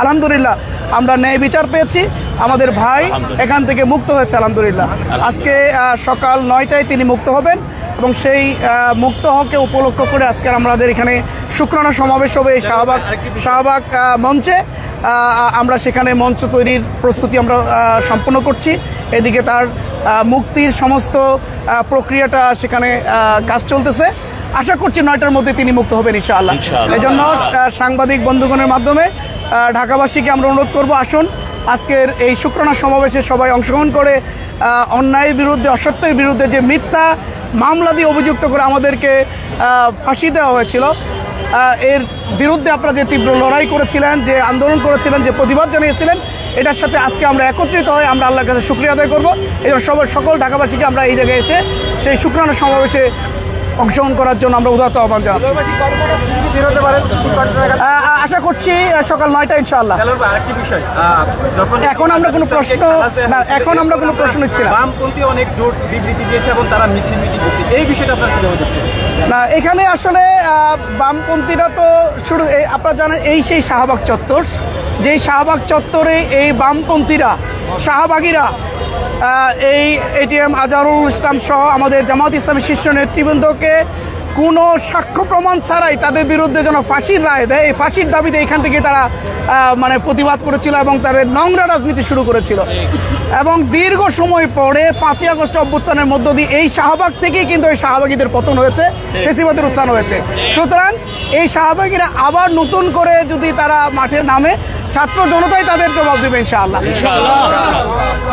আলহামদুলিল্লাহ আমরা ন্যায় বিচার পেয়েছি, আমাদের ভাই এখান থেকে মুক্ত হয়েছে আলহামদুলিল্লাহ। আজকে সকাল 9টায় তিনি মুক্ত হবেন এবং সেই মুক্ত হকে উপলক্ষ করে আজকে আমাদের এখানে শুকরানা সমাবেশ হবে এই শাহবাগ মঞ্চে। আমরা সেখানে মঞ্চ তৈরির প্রস্তুতি আমরা সম্পন্ন করছি। এদিকে তার মুক্তির সমস্ত প্রক্রিয়াটা সেখানে কাজ চলতেছে। আশা করছি 9টার মধ্যে তিনি মুক্ত হবেন ইনশাআল্লাহ। এই জন্য সাংবাদিক বন্ধুগণের মাধ্যমে ঢাকাবাসীকে আমরা অনুরোধ করব, আসুন আজকের এই শুকরানা সমাবেশে সবাই অংশগ্রহণ করে অন্যায়ের বিরুদ্ধে, অসত্যের বিরুদ্ধে যে মিথ্যা মামলা দিয়ে অভিযুক্ত করে আমাদেরকে ফাঁসি দেওয়া হয়েছিল, এর বিরুদ্ধে আপনারা যে তীব্র লড়াই করেছিলেন, যে আন্দোলন করেছিলেন, যে প্রতিবাদ জানিয়েছিলেন, এটার সাথে আজকে আমরা একত্রিত হয়ে আমরা আল্লাহর কাছে শুকরিয়া আদায় করবো। এই জন্য সকল ঢাকাবাসীকে আমরা এই জায়গায় এসে সেই শুকরানা সমাবেশে অংশগ্রহণ করার জন্য আমরা উদাত্ত আহ্বান জানাচ্ছি। আশা করছি সকাল 9টা ইনশাআল্লাহ। এখন আমরা কোনো প্রশ্ন নিচ্ছি না। বামপন্থী অনেক জোট বিবৃতি দিয়েছে এবং তারা মিছিল মিটিং করছে, এই বিষয়টা আপনার কিভাবে দেখছেন? না, এখানে আসলে বামপন্থীরা তো শুরু, আপনারা জানেন এই সেই শাহবাগ চত্বর, যেই শাহবাগ চত্বরে এই বামপন্থীরা, শাহবাগীরা এই এটিএম আজহারুল ইসলাম সহ আমাদের জামাত ইসলামী শীর্ষ নেতৃবৃন্দকে কোনো সাক্ষ্য প্রমাণ ছাড়াই তাদের বিরুদ্ধে যেন ফাঁসির রায় দেয়, এই ফাঁসির দাবিতে এখান থেকে তারা প্রতিবাদ করেছিল এবং তাদের নোংরা রাজনীতি শুরু করেছিল। এবং দীর্ঘ সময় পরে 5ই আগস্ট অভ্যুত্থানের মধ্য দিয়ে এই শাহবাগ থেকেই কিন্তু এই শাহবাগীদের পতন হয়েছে, ফেসিবাদের উত্থান হয়েছে। সুতরাং এই শাহবাগীরা আবার নতুন করে যদি তারা মাঠে নামে, ছাত্র জনতাই তাদের জবাব দেবে ইনশাআল্লাহ।